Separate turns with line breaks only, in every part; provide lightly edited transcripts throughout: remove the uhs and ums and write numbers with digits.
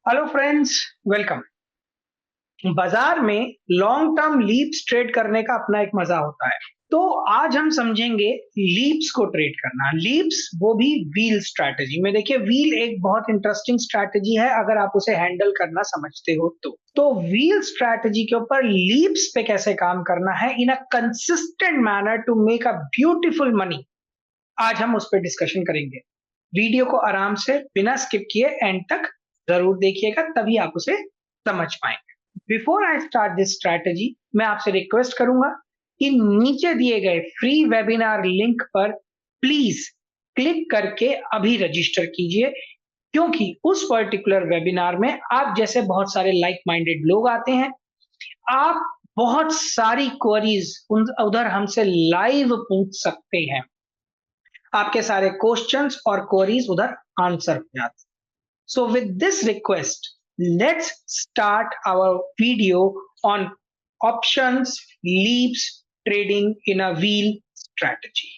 Hello friends, welcome. बाजार में long term leaps trade करने का अपना एक मजा होता है। तो आज हम समझेंगे लीप्स को ट्रेड करना। लीप्स वो भी व्हील स्ट्रैटेजी में। देखिए, व्हील एक बहुत इंटरेस्टिंग स्ट्रैटेजी है अगर आप उसे हैंडल करना समझते हो तो व्हील स्ट्रैटेजी के ऊपर लीप्स पे कैसे काम करना है in a consistent manner to make a beautiful money, आज हम उस पर डिस्कशन करेंगे। वीडियो को आराम से बिना स्किप किए एंड तक जरूर देखिएगा, तभी आप उसे समझ पाएंगे। Before I start this strategy, मैं आपसे रिक्वेस्ट करूंगा कि नीचे दिए गए फ्री वेबिनार लिंक पर प्लीज क्लिक करके अभी रजिस्टर कीजिए, क्योंकि उस पर्टिकुलर वेबिनार में आप जैसे बहुत सारे लाइक माइंडेड लोग आते हैं। आप बहुत सारी क्वेरीज उधर हमसे लाइव पूछ सकते हैं। आपके सारे क्वेश्चंस और क्वेरीज उधर आंसर हो जाते हैं। So with this request, let's start our video on options LEAPS trading in a wheel strategy.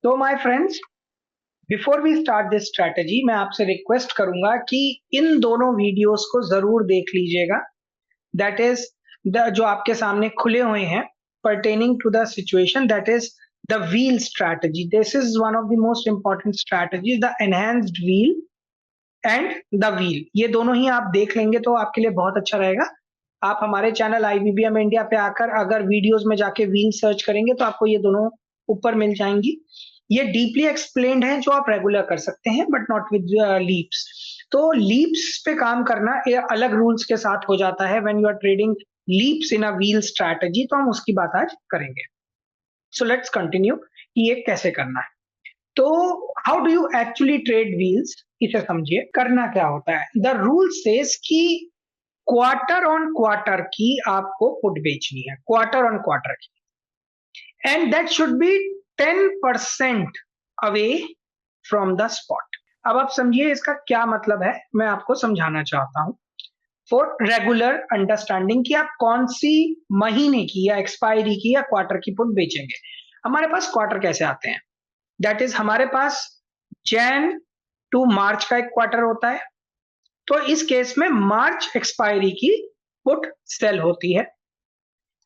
तो my friends, before we start this strategy, मैं आपसे रिक्वेस्ट करूंगा कि इन दोनों वीडियोस को जरूर देख लीजिएगा। दैट इज जो आपके सामने खुले हुए हैं, pertaining to the situation, that is the wheel strategy. This is one of the most important strategies, the enhanced wheel and the wheel. ये दोनों ही आप देख लेंगे तो आपके लिए बहुत अच्छा रहेगा। आप हमारे चैनल IBBM इंडिया पे आकर अगर वीडियोस में जाके व्हील सर्च करेंगे तो आपको ये दोनों ऊपर मिल जाएंगी। ये डीपली एक्सप्लेन्ड है जो आप रेगुलर कर सकते हैं, बट नॉट विद लीप्स। तो लीप्स पे काम करना ये अलग रूल्स के साथ हो जाता है when you are trading leaps in a wheel strategy, तो हम उसकी बात आज करेंगे। सो लेट्स कंटिन्यू कि ये कैसे करना है। तो how do you actually trade wheels, इसे समझिए। करना क्या होता है, द रूल सेज कि क्वार्टर ऑन क्वार्टर की आपको पुट बेचनी है, क्वार्टर ऑन क्वार्टर की, and that should be 10% away from the spot. अब आप समझिए इसका क्या मतलब है, मैं आपको समझाना चाहता हूं फॉर रेगुलर अंडरस्टैंडिंग कि आप कौन सी महीने की या एक्सपायरी की या क्वार्टर की पुट बेचेंगे। हमारे पास क्वार्टर कैसे आते हैं, दैट इज हमारे पास जैन टू मार्च का एक क्वार्टर होता है। तो इस केस में मार्च एक्सपायरी की पुट सेल होती है।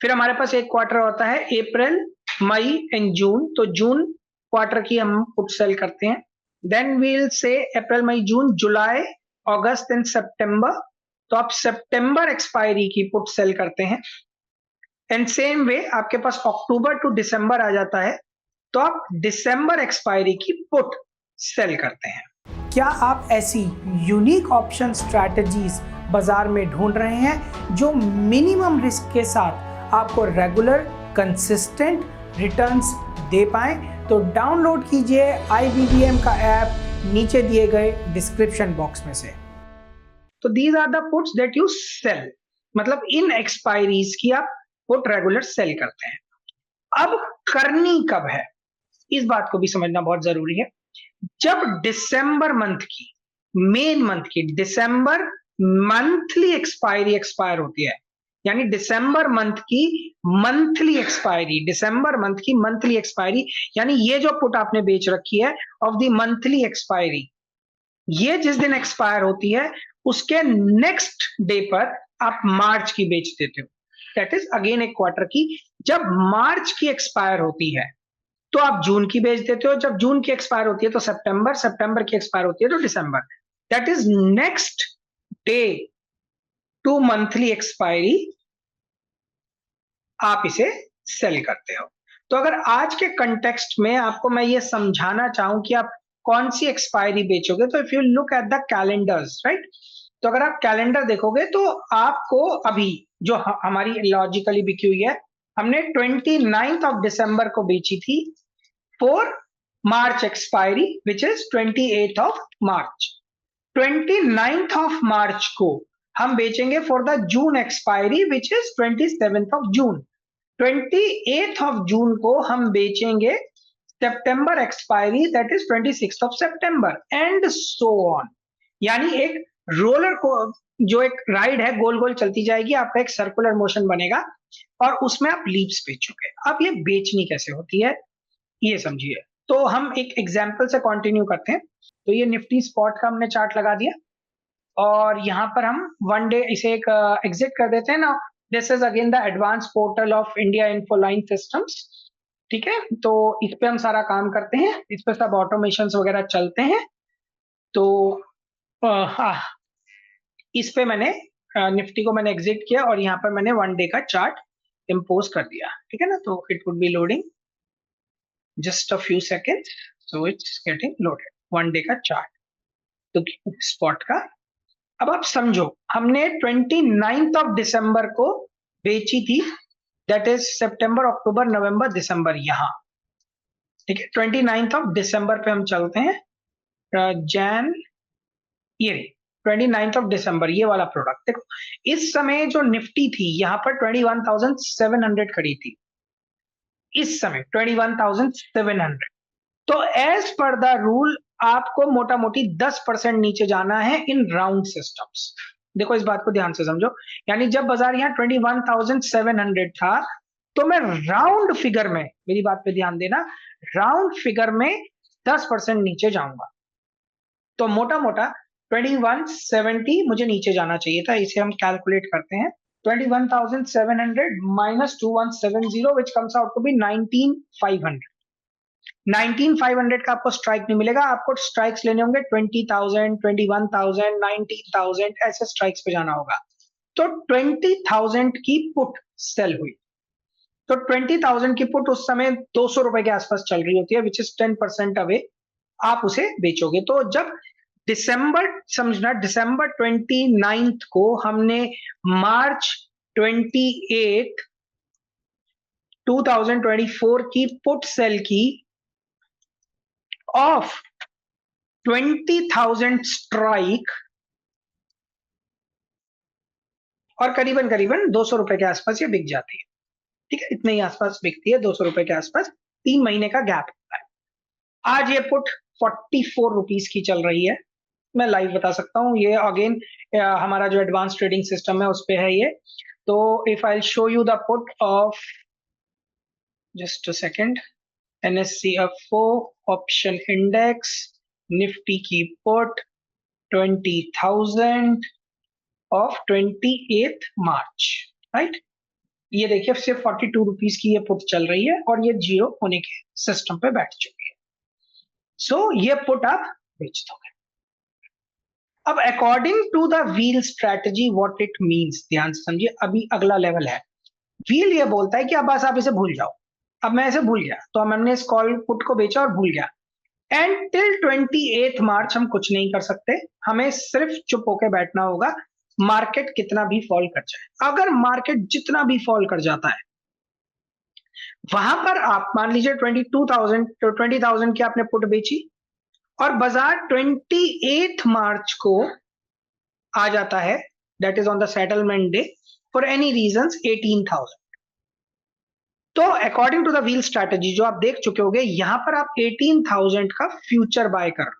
फिर हमारे पास एक क्वार्टर होता है अप्रैल, मई एंड जून, तो जून क्वार्टर की हम पुट सेल करते हैं। देन वील से अप्रैल, मई, जून, जुलाई, अगस्त एंड सितंबर, तो आप सितंबर एक्सपायरी की पुट सेल करते हैं। एंड सेम वे आपके पास अक्टूबर टू दिसंबर आ जाता है, तो आप दिसंबर एक्सपायरी की पुट सेल करते हैं। क्या आप ऐसी यूनिक ऑप्शन स्ट्रैटेजीज बाजार में ढूंढ रहे हैं जो मिनिमम रिस्क के साथ आपको रेगुलर कंसिस्टेंट रिटर्न्स दे पाएं? तो डाउनलोड कीजिए IBBM का ऐप नीचे दिए गए डिस्क्रिप्शन बॉक्स में से। तो these are the puts that you sell, मतलब इन एक्सपायरीज की आप पुट रेगुलर सेल करते हैं। अब करनी कब है, इस बात को भी समझना बहुत जरूरी है। जब दिसंबर मंथ की, मेन मंथ की, दिसंबर मंथली एक्सपायरी एक्सपायर होती है, यानी दिसंबर मंथ की मंथली एक्सपायरी, दिसंबर मंथ की मंथली एक्सपायरी, यानी ये जो पुट आपने बेच रखी है ऑफ द मंथली एक्सपायरी, ये जिस दिन एक्सपायर होती है उसके नेक्स्ट डे पर आप मार्च की बेच देते हो। दैट इज अगेन एक क्वार्टर की। जब मार्च की एक्सपायर होती है तो आप जून की बेच देते हो, जब जून की एक्सपायर होती है तो सितंबर, सितंबर की एक्सपायर होती है तो दिसंबर। That is next day to monthly expiry आप इसे सेल करते हो। तो अगर आज के कंटेक्स्ट में आपको मैं ये समझाना चाहूं कि आप कौन सी एक्सपायरी बेचोगे, तो if you look at the calendars, right, तो अगर आप कैलेंडर देखोगे तो आपको अभी जो हमारी लॉजिकली बिकी हुई है, हमने 29 ऑफ दिसंबर को बेची थी for March expiry, which is 28th of March. 29th of March को हम बेचेंगे for the June expiry, which is 27th of June. 28th of June को हम बेचेंगे September expiry, that is 26th of September, and so on. यानी एक roller को जो एक राइड है गोल गोल चलती जाएगी, आपका एक सर्कुलर मोशन बनेगा और उसमें आप लीप्स बेचोगे। अब ये बेचनी कैसे होती है ये समझिए। तो हम एक एग्जांपल से कंटिन्यू करते हैं। तो ये निफ्टी स्पॉट का हमने चार्ट लगा दिया और यहाँ पर हम वन डे इसे एक एग्जिट कर देते हैं ना। This is again the advance portal of India Infoline systems. ठीक है, तो इस पे हम सारा काम करते हैं, इस पे सब ऑटोमेशन वगैरह चलते हैं। तो हाँ, इस पे मैंने निफ्टी को मैंने एग्जिट किया और यहाँ पर मैंने वन डे का चार्ट इम्पोज कर दिया। ठीक है ना, तो it would be loading just a few second. So it's getting loaded one day का चार्ट तो स्पॉट का। अब आप समझो, हमने 29th ऑफ दिसंबर को बेची थी, दैट इज सितंबर अक्टूबर नवंबर दिसंबर यहाँ। ठीक है, 29th ऑफ दिसंबर पे हम चलते हैं। जैन ये 29th ऑफ दिसंबर ये वाला प्रोडक्ट देखो, इस समय जो निफ्टी थी यहाँ पर 21,700 खड़ी थी। इस समय 21,700। तो एज पर द रूल आपको मोटा मोटी 10% नीचे जाना है इन राउंड सिस्टम्स। देखो इस बात को ध्यान से समझो, यानी जब बाजार यहाँ 21,700 था तो मैं राउंड फिगर में, मेरी बात पे ध्यान देना, राउंड फिगर में 10% नीचे जाऊंगा। तो मोटा मोटा 2170 मुझे नीचे जाना चाहिए था। इसे हम कैलकुलेट करते हैं। 21,700 minus 2170 which comes out to be 19,500। 19,500 का आपको स्ट्राइक नहीं मिलेगा, आपको स्ट्राइक्स लेने होंगे 20,000, 21,000, 19,000 ऐसे स्ट्राइक्स पे जाना होगा। तो 20,000 की पुट सेल हुई। तो 20,000 की पुट उस समय 200 रुपए के आसपास चल रही होती है, विच इज 10% अवे आप उसे बेचोगे। तो जब दिसंबर, समझना दिसंबर 29 को हमने मार्च 28 2024 की पुट सेल की ऑफ 20,000 स्ट्राइक और करीबन करीबन 200 रुपए के आसपास ये बिक जाती है। ठीक है, इतने ही आसपास बिकती है, 200 रुपए के आसपास। 3 महीने का गैप होता है। आज ये पुट 44 रुपीज की चल रही है। मैं लाइव बता सकता हूँ, ये अगेन हमारा जो एडवांस ट्रेडिंग सिस्टम है उस पे है ये। तो if I show you the put off, just a second, NSE/FO option index Nifty की पुट 20,000 ऑफ 28 मार्च, राइट। ये देखिए सिर्फ 42 रुपीज की ये पुट चल रही है और ये जीरो होने के सिस्टम पे बैठ चुकी है। सो ये पुट आप बेच दोगे। अब according to the wheel strategy what it means, ध्यान से समझिए, अभी अगला लेवल है। व्हील ये बोलता है कि अब बस आप इसे भूल जाओ। अब मैं इसे भूल गया, तो हमने इस कॉल पुट को बेचा और भूल गया। एंड टिल 28 मार्च हम कुछ नहीं कर सकते, हमें सिर्फ चुप होकर बैठना होगा। मार्केट कितना भी फॉल कर जाए, अगर मार्केट जितना भी फॉल कर जाता है वहां पर आप मान लीजिए 22,000 तो 20,000 की आपने पुट बेची और बाजार 28 मार्च को आ जाता है, that is on the settlement day, for any reasons 18,000। तो according to the wheel strategy जो आप देख चुके होंगे, यहां पर आप 18,000 का फ्यूचर बाय कर,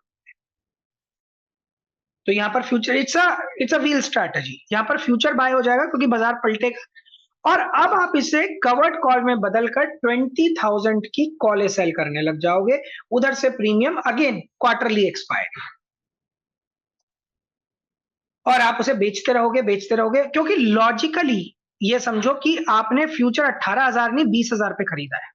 तो यहां पर future it's a wheel strategy, यहां पर फ्यूचर बाय हो जाएगा क्योंकि बाजार पलटेगा। और अब आप इसे कवर्ड कॉल में बदलकर 20,000 की कॉलें सेल करने लग जाओगे, उधर से प्रीमियम अगेन क्वार्टरली एक्सपायर, और आप उसे बेचते रहोगे क्योंकि लॉजिकली ये समझो कि आपने फ्यूचर 18,000 नहीं 20,000 पे खरीदा है।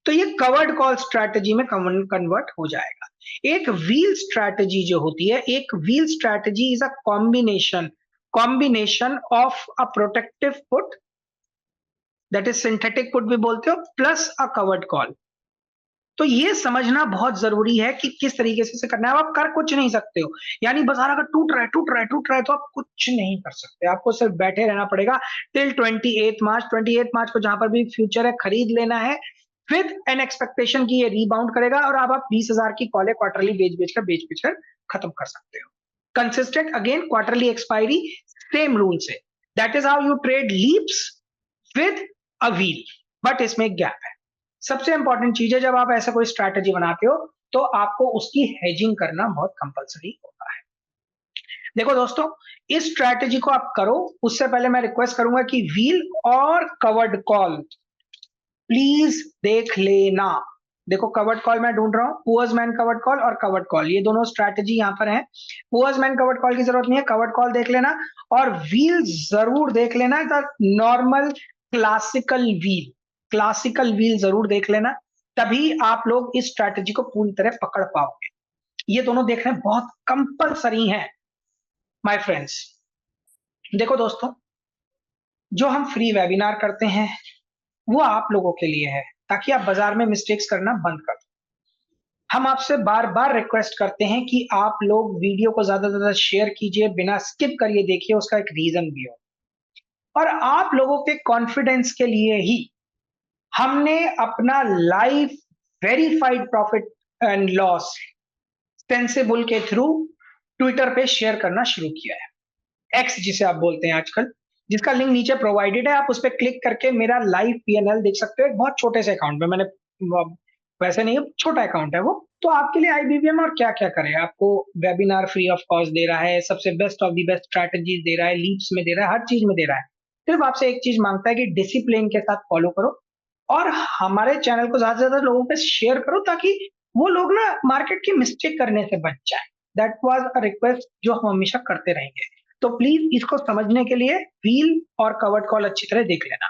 तो ये कवर्ड कॉल स्ट्रैटेजी में कन्वर्ट हो जाएगा। एक व्हील स्ट्रैटेजी जो होती है, एक wheel strategy is a combination of a protective put, that is synthetic put भी बोलते हो, प्लस अ कवर्ड कॉल। तो ये समझना बहुत जरूरी है कि किस तरीके से इसे करना है। आप कर कुछ नहीं सकते हो, यानी बाजार अगर टूट रहा है तो आप कुछ नहीं कर सकते, आपको सिर्फ बैठे रहना पड़ेगा टिल 28 मार्च। 28 मार्च को जहां पर भी फ्यूचर है खरीद लेना है विद एन एक्सपेक्टेशन की ये रीबाउंड करेगा और अब आप 20,000 की कॉलें क्वार्टरली बेच कर खत्म कर सकते हो। Consistent again quarterly expiry, same rule से, that is how you trade LEAPS with a wheel, but इसमें एक गैप है। सबसे इंपॉर्टेंट चीज है, जब आप ऐसा कोई स्ट्रैटेजी बनाते हो तो आपको उसकी हेजिंग करना बहुत कंपलसरी होता है। देखो दोस्तों, इस स्ट्रैटेजी को आप करो, उससे पहले मैं रिक्वेस्ट करूंगा कि व्हील और कवर्ड कॉल प्लीज देख लेना। देखो कवर्ड कॉल मैं ढूंढ रहा हूं, पुअर्स मैन कवर्ड कॉल और कवर्ड कॉल, ये दोनों स्ट्रैटेजी यहां पर है। पुअर्स मैन कवर्ड कॉल की जरूरत नहीं है, कवर्ड कॉल देख लेना, और व्हील जरूर देख लेना, normal classical wheel, classical wheel जरूर देख लेना, तभी आप लोग इस स्ट्रैटेजी को पूरी तरह पकड़ पाओगे। ये दोनों देखने बहुत कंपलसरी हैं माय फ्रेंड्स। देखो दोस्तों, जो हम फ्री वेबिनार करते हैं वो आप लोगों के लिए है, ताकि आप बाजार में मिस्टेक्स करना बंद कर दो। हम आपसे बार बार रिक्वेस्ट करते हैं कि आप लोग वीडियो को ज्यादा से ज्यादा शेयर कीजिए, बिना स्किप करिए देखिए, उसका एक रीजन भी हो। और आप लोगों के कॉन्फिडेंस के लिए ही हमने अपना live verified profit and loss sensible के थ्रू ट्विटर पे शेयर करना शुरू किया है, एक्स जिसे आप बोलते हैं आजकल, जिसका लिंक नीचे प्रोवाइडेड है। आप उस पर क्लिक करके मेरा लाइव पीएनएल देख सकते हो, एक बहुत छोटे से अकाउंट में, मैंने वैसे नहीं, छोटा अकाउंट है वो। तो आपके लिए आईबीबीएम और क्या क्या करे, आपको वेबिनार फ्री ऑफ कॉस्ट दे रहा है, सबसे best of the best strategies दे रहा है, लीड्स में दे रहा है, हर चीज में दे रहा है। सिर्फ आपसे एक चीज मांगता है कि डिसिप्लिन के साथ फॉलो करो और हमारे चैनल को ज्यादा से ज्यादा लोगों पे शेयर करो, ताकि वो लोग ना मार्केट की मिस्टेक करने से बच जाए। दैट वाज अ रिक्वेस्ट जो हम हमेशा करते रहेंगे। तो प्लीज इसको समझने के लिए व्हील और कवर्ड कॉल अच्छी तरह देख लेना।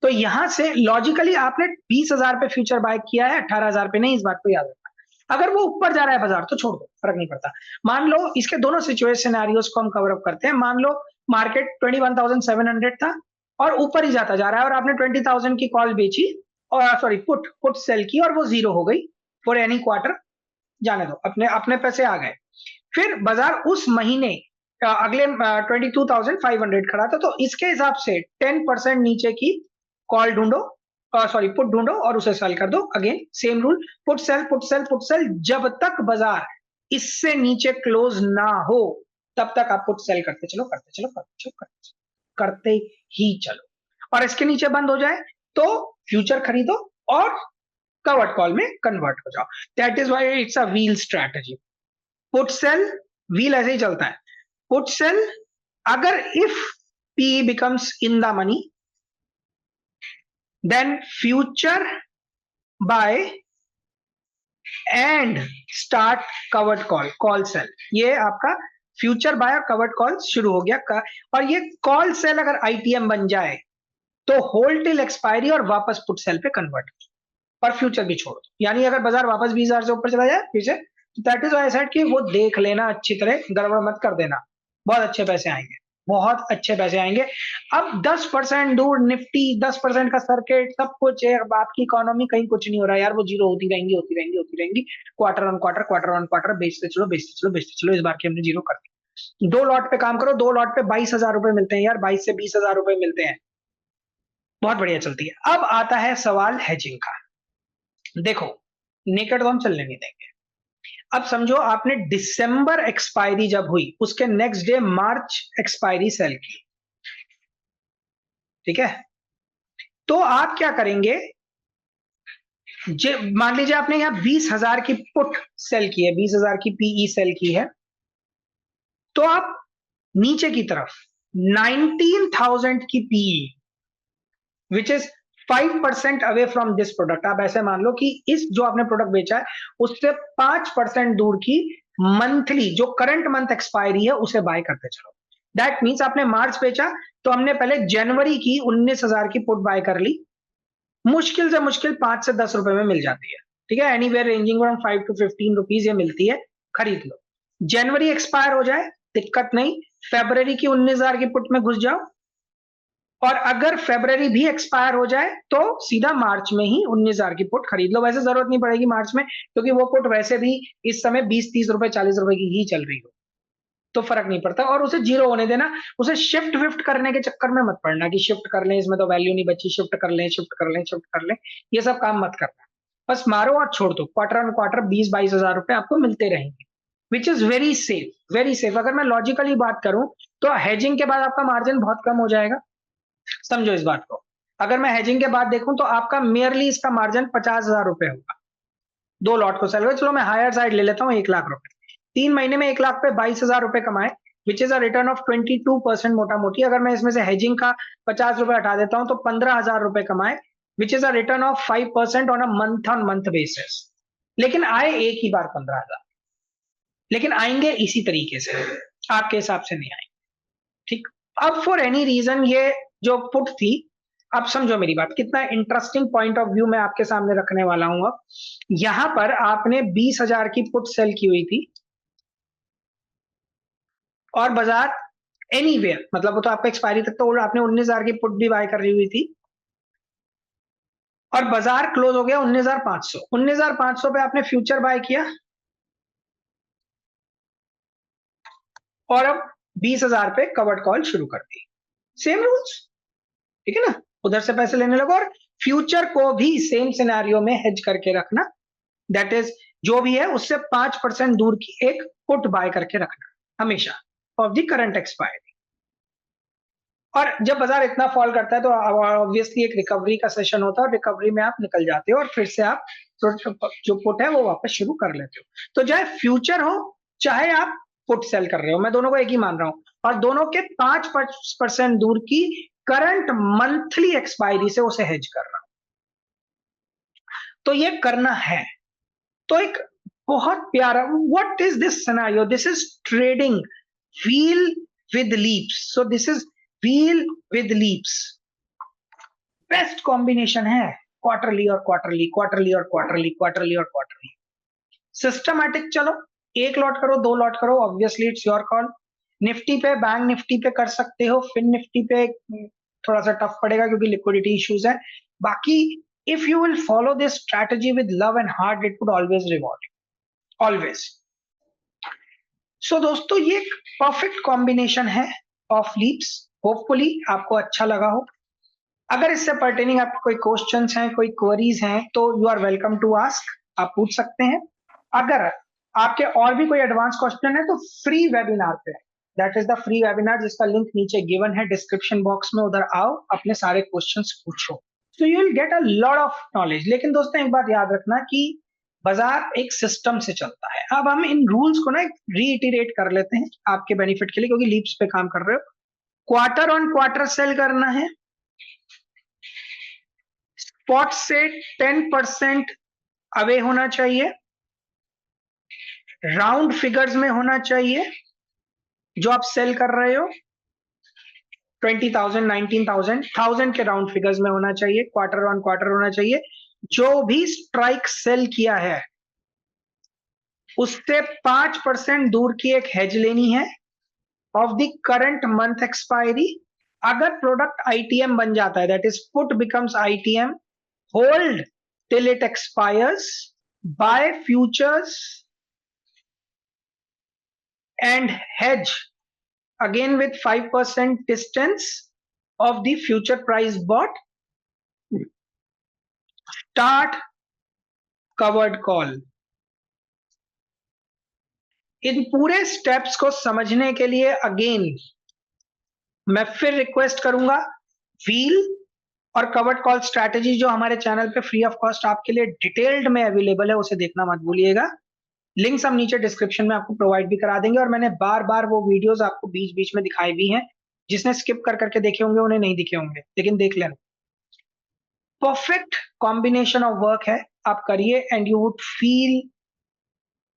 तो यहां से लॉजिकली आपने 20,000 पे फ्यूचर बाय किया है, 18,000 पे नहीं, इस बात को याद रखना। अगर वो ऊपर जा रहा है बाजार तो छोड़ दो, फर्क नहीं पड़ता। मान लो इसके दोनों सिचुएशन सिनेरियोस को हम कवर अप करते हैं। मान लो मार्केट 21,700 था और ऊपर ही जाता जा रहा है, और आपने 20,000 की कॉल बेची, और सॉरी पुट सेल की, और वो जीरो हो गई फॉर एनी क्वार्टर, जाने दो, अपने अपने पैसे आ गए। फिर बाजार उस महीने अगले 22,500 खड़ा था, तो इसके हिसाब से 10% नीचे की कॉल ढूंढो, सॉरी पुट ढूंढो, और उसे सेल कर दो। Again same rule, put sell put sell put sell, जब तक बाजार इससे नीचे क्लोज ना हो तब तक आप पुट सेल करते चलो, करते चलो, करते चलो, करते ही चलो। और इसके नीचे बंद हो जाए तो फ्यूचर खरीदो और कवर्ड कॉल में कन्वर्ट हो जाओ। That is why it's a wheel strategy. Put sell, wheel ऐसे ही चलता है। पुट सेल, अगर if P becomes in the money, then future buy and start covered call, call sell. ये आपका फ्यूचर बाय और कवर्ड कॉल शुरू हो गया। और ये कॉल सेल अगर आईटीएम बन जाए तो होल्ड टिल एक्सपायरी और वापस पुट सेल पे कन्वर्ट, और फ्यूचर भी छोड़ दो। यानी अगर बाजार वापस 20,000 से ऊपर चला जाए फिर से, तो that is why I said कि वो देख लेना अच्छी तरह, गड़बड़ मत कर देना, बहुत अच्छे पैसे आएंगे, बहुत अच्छे पैसे आएंगे। अब 10% दूर निफ्टी, 10% का सर्किट, सब कुछ है। अब आपकी इकोनॉमी कहीं कुछ नहीं हो रहा है यार, वो जीरो होती रहेंगी, होती रहेंगी, होती रहेंगी, quarter on quarter, quarter on quarter, बेचते चलो, बेचते चलो, बेचते चलो। इस बार की हमने जीरो कर दी। 2 लॉट पे काम करो, 2 लॉट पे 22,000 रुपए मिलते हैं यार, 22 से 20,000 रुपए मिलते हैं, बहुत बढ़िया चलती है। अब आता है सवाल हेजिंग का। देखो, नेकेड तो हम चलने नहीं देंगे। अब समझो आपने दिसंबर एक्सपायरी जब हुई, उसके नेक्स्ट डे मार्च एक्सपायरी सेल की, ठीक है? तो आप क्या करेंगे, मान लीजिए आपने यहां 20,000 की पुट सेल की है, 20,000 की पीई सेल की है, तो आप नीचे की तरफ 19,000 की PE, which is 5% away from this product, आप ऐसे मान लो कि इस जो आपने प्रोडक्ट बेचा है उससे 5% दूर की मंथली जो करंट मंथ एक्सपायरी है उसे बाय करते चलो। दैट मीन्स आपने मार्च बेचा तो हमने पहले जनवरी की 19,000 की पुट बाय कर ली, मुश्किल से मुश्किल 5 से 10 रुपए में मिल जाती है, ठीक है? Anywhere ranging from 5 to 15 rupees ये मिलती है, खरीद लो। जनवरी एक्सपायर हो जाए दिक्कत नहीं, फेब्रवरी की 19,000 की पुट में घुस जाओ, और अगर फेब्रवरी भी एक्सपायर हो जाए तो सीधा मार्च में ही 19,000 की पुट खरीद लो। वैसे जरूरत नहीं पड़ेगी मार्च में, क्योंकि वो पुट वैसे भी इस समय 20-30 रुपए 40 रुपए की ही चल रही हो, तो फर्क नहीं पड़ता। और उसे जीरो होने देना, उसे शिफ्ट विफ्ट करने के चक्कर में मत पड़ना कि शिफ्ट कर लें, इसमें तो वैल्यू नहीं बची, शिफ्ट कर लें, शिफ्ट कर लें, शिफ्ट कर लें, ये सब काम मत करना। बस मारो और छोड़ दो, क्वार्टर ऑन क्वार्टर 20-22,000 रुपए आपको मिलते रहेंगे, which is very safe, very safe. अगर मैं लॉजिकली बात करूं तो हेजिंग के बाद आपका मार्जिन बहुत कम हो जाएगा, समझो इस बात को। अगर मैं हेजिंग के बाद देखूं तो आपका मेयरली इसका मार्जिन 50,000 रुपए होगा, 2 लॉट को सेल कर, चलो मैं हायर साइड ले लेता हूँ 1 लाख रुपए, 3 महीने में 1 लाख पे 22,000 रुपए कमाए, which is a return of 22% मोटा मोटी। अगर मैं इसमें से हेजिंग का 50 रुपए हटा देता हूं तो 15,000 रुपए कमाए, which is a return of 5% on a month on month basis. लेकिन आए एक ही बार 15,000, लेकिन आएंगे इसी तरीके से, आपके हिसाब से नहीं आएंगे, ठीक। अब फॉर एनी रीजन ये जो पुट थी, अब समझो मेरी बात, कितना इंटरेस्टिंग पॉइंट ऑफ व्यू मैं आपके सामने रखने वाला हूं। अब यहां पर आपने 20,000 की पुट सेल की हुई थी, और बाजार एनीवेयर, मतलब वो तो आपका एक्सपायरी तक, तो आपने 19,000 की पुट भी बाय कर रही हुई थी, और बाजार क्लोज हो गया 19,500। 19,500 पे आपने फ्यूचर बाय किया, और अब 20,000 पे कवर्ड कॉल शुरू कर दी। सेम रूल्स, ठीक है ना, उधर से पैसे लेने लगो, और फ्यूचर को भी सेम सिनेरियो में हेज करके रखना, दैट इज जो भी है उससे 5% दूर की एक पुट बाय करके रखना हमेशा ऑफ द करंट एक्सपायरी। और जब बाजार इतना फॉल करता है तो ऑब्वियसली एक रिकवरी का सेशन होता है, और रिकवरी में आप निकल जाते हो और फिर से आप जो पुट है वो वापस शुरू कर लेते हो। तो चाहे फ्यूचर हो चाहे आप पुट सेल कर रहे हो, मैं दोनों को एक ही मान रहा हूं, और दोनों के 5% दूर की करंट मंथली एक्सपायरी से उसे हेज कर रहा हूं। तो ये करना है। तो एक बहुत प्यारा, what is this scenario, this is trading wheel with leaps. So this is wheel with leaps, best combination है, क्वार्टरली और क्वार्टरली, क्वार्टरली और क्वार्टरली, क्वार्टरली और क्वार्टरली। सिस्टमैटिक चलो, 1 लॉट करो 2 लॉट करो, obviously it's your call. Nifty पे, bank Nifty पे कर सकते हो, फिन निफ्टी पे थोड़ा सा टफ पड़ेगा क्योंकि लिक्विडिटी इश्यूज है। बाकी if you will follow this strategy with love and heart, it would always reward, always. So दोस्तों ये एक परफेक्ट कॉम्बिनेशन है ऑफ लीप्स, होपफुली आपको अच्छा लगा हो। अगर इससे पर्टेनिंग आपके कोई क्वेश्चंस हैं, कोई क्वेरीज हैं, तो you are welcome to ask, आप पूछ सकते हैं। अगर आपके और भी कोई एडवांस क्वेश्चन है तो फ्री वेबिनार पे, that is the free webinar जिसका लिंक नीचे गिवन है डिस्क्रिप्शन बॉक्स में, उधर आओ, अपने सारे क्वेश्चंस पूछो, so you will get a lot of knowledge. लेकिन दोस्तों एक बात याद रखना कि बाजार एक सिस्टम से चलता है। अब हम इन रूल्स को ना रीइटरेट कर लेते हैं आपके बेनिफिट के लिए, क्योंकि लीप्स पे काम कर रहे हो। क्वार्टर ऑन क्वार्टर सेल करना है, स्पॉट से 10% अवे होना चाहिए, राउंड फिगर्स में होना चाहिए, जो आप सेल कर रहे हो 20,000, 19,000, 1000 के राउंड फिगर्स में होना चाहिए, क्वार्टर ऑन क्वार्टर होना चाहिए। जो भी स्ट्राइक सेल किया है उससे 5% दूर की एक हेज लेनी है of the current month expiry. अगर प्रोडक्ट आईटीएम बन जाता है, that is put becomes ITM, hold till it expires, buy futures and hedge again with 5% distance of the future price bought, start covered call। इन पूरे steps को समझने के लिए again मैं फिर रिक्वेस्ट करूंगा, व्हील और कवर्ड कॉल स्ट्रैटेजी जो हमारे चैनल पे फ्री ऑफ कॉस्ट आपके लिए डिटेल्ड में अवेलेबल है, उसे देखना मत भूलिएगा। लिंक्स हम नीचे डिस्क्रिप्शन में आपको प्रोवाइड भी करा देंगे, और मैंने बार बार वो वीडियोस आपको बीच बीच में दिखाई भी हैं, जिसने स्किप कर करके देखे होंगे उन्हें नहीं दिखे होंगे, लेकिन देख लेना। परफेक्ट कॉम्बिनेशन ऑफ वर्क है, आप करिए and you would feel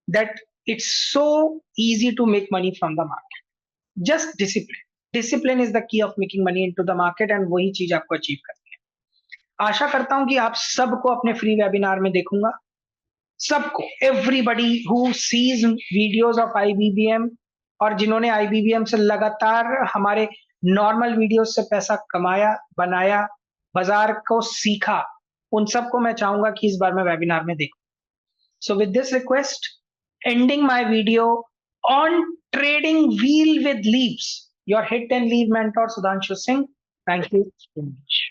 that it's so easy to make money from the market. Just discipline, discipline is the key of making money into the market, and वही चीज आपको achieve करनी है। आशा करता हूं कि आप सबको अपने फ्री वेबिनार में देखूंगा, सबको, everybody who sees videos of IBBM, और जिन्होंने आईबीबीएम से लगातार हमारे नॉर्मल वीडियोस से पैसा कमाया, बनाया, बाजार को सीखा, उन सबको मैं चाहूंगा कि इस बार मैं वेबिनार में देखूं। सो with this request, ending my video on trading wheel with leaps, your hit and leave mentor Sudhanshu Singh. Thank you so much.